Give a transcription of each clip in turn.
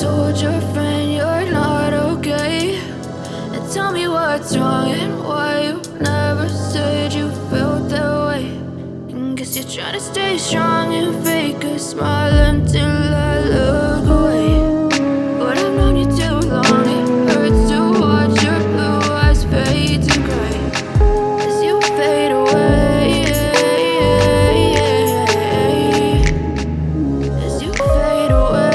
told your friend you're not okay, and tell me what's wrong and why you never said you felt that way. And guess you're trying to stay strong and fake a smile until I look away. But I've known you too long, it hurts to watch your blue eyes fade to gray as you fade away. As you fade away.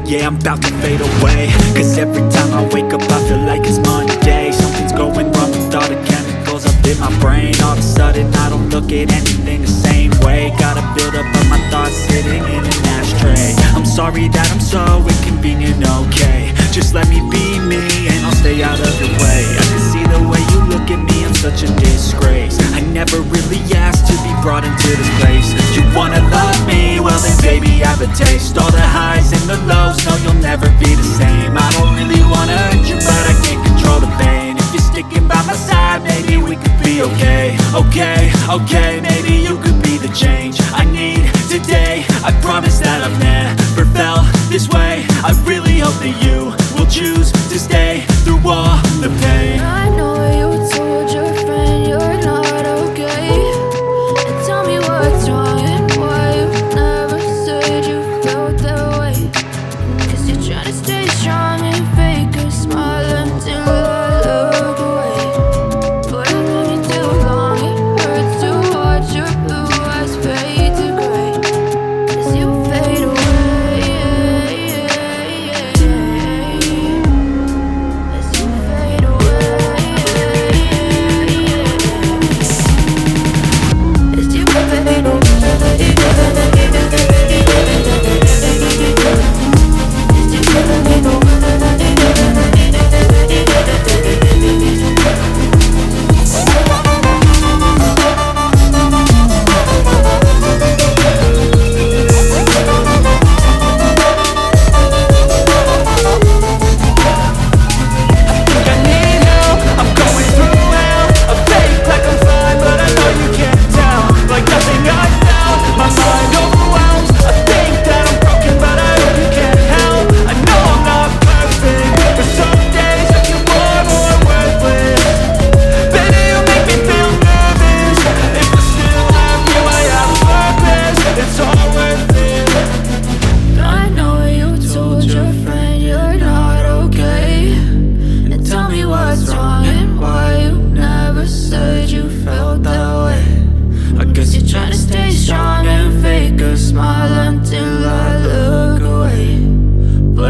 Yeah, I'm about to fade away, cause every time I wake up I feel like it's Monday. Something's going wrong with all the chemicals up in my brain. All of a sudden I don't look at anything the same way. Gotta build up of my thoughts sitting in an ashtray. I'm sorry that I'm so inconvenient, okay. Just let me be me and I'll stay out of your way. I can see the way you look at me, I'm such a disgrace. I never really asked to be brought into this place. You wanna love me? Well then baby have a taste. All the highs and the lows, no you'll never be the same. I don't really wanna hurt you but I can't control the pain. If you're sticking by my side maybe we could be okay. Okay, maybe you could be the change I need today. I promise that I've never felt this way. I really hope that you will choose to stay through all the pain. I know you told your friend you're not okay, and tell me what's wrong and why you never said you felt that way. Cause you're trying to stay strong and fake a smile until I look away. But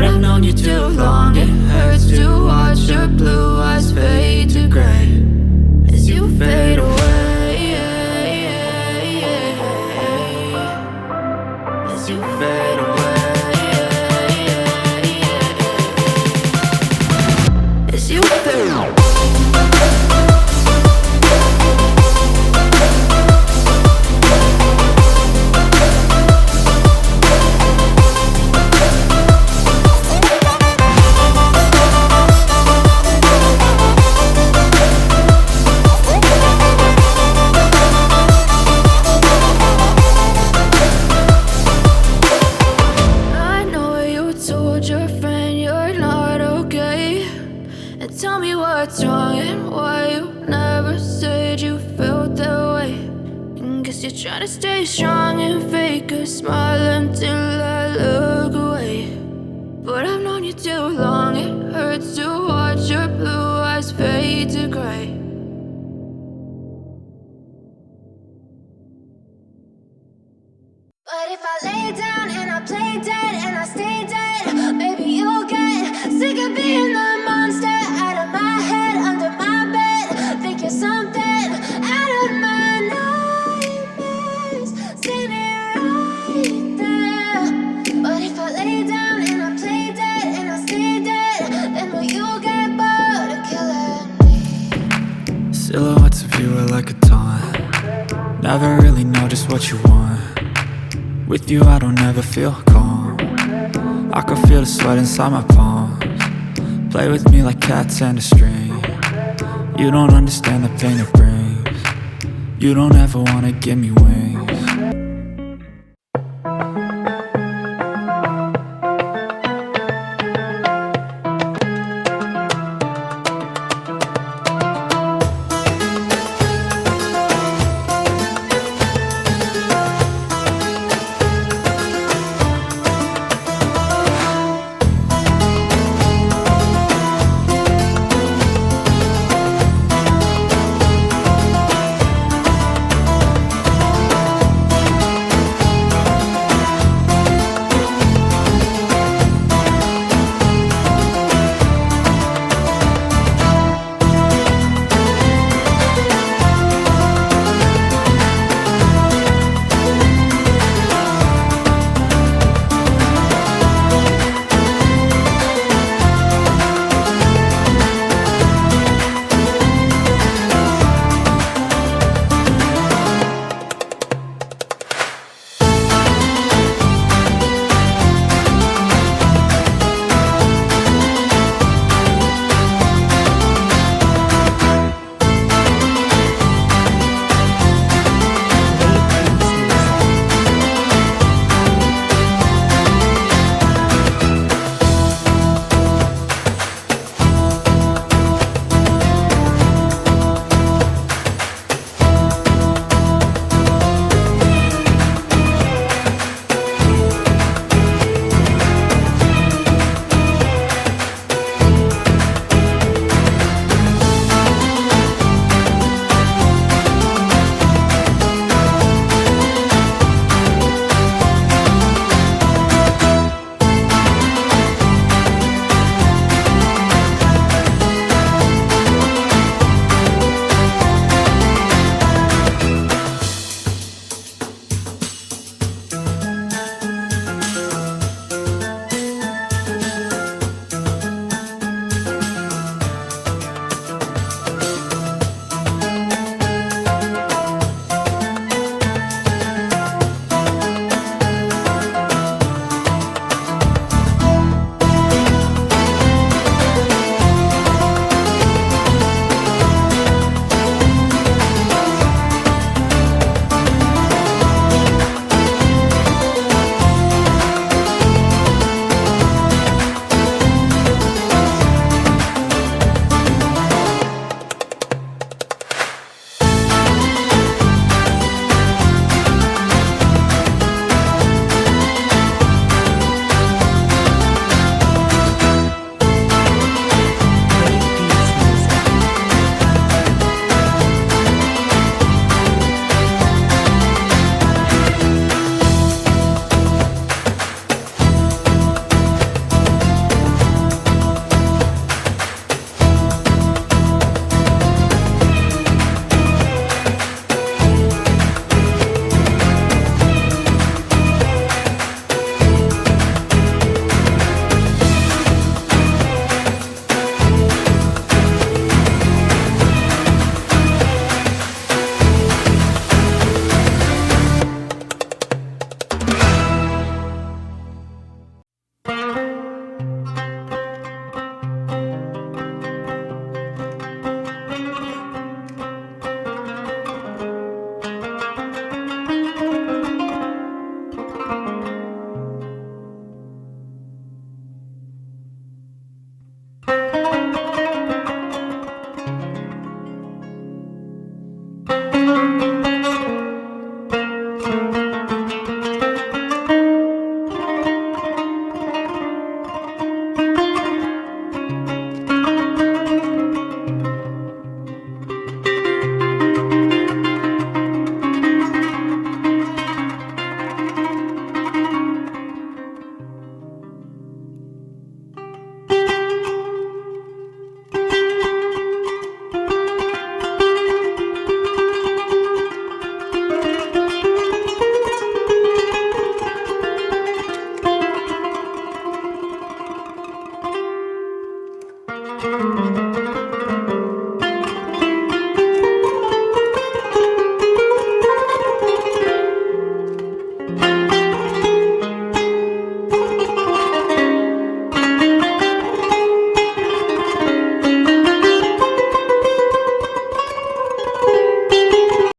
I've known you too long, it hurts to watch your blue eyes fade to gray as you fade away. As you fade away. As you fade away. Trying to stay strong and fake a smile until I look away. But I've known you too long, it hurts to watch your blue eyes fade to gray. But if I lay down and I play dead and I stay dead, maybe you'll get sick of being the monster out of my head, under my bed. Think you're something out of my nightmares, standing right there. But if I lay down and I play dead and I stay dead, then will you get bored of killing me? Silhouettes of you are like a taunt. Never really know just what you want. With you I don't ever feel calm. I can feel the sweat inside my palms. Play with me like cats and a string. You don't understand the pain it brings. You don't ever wanna give me wings.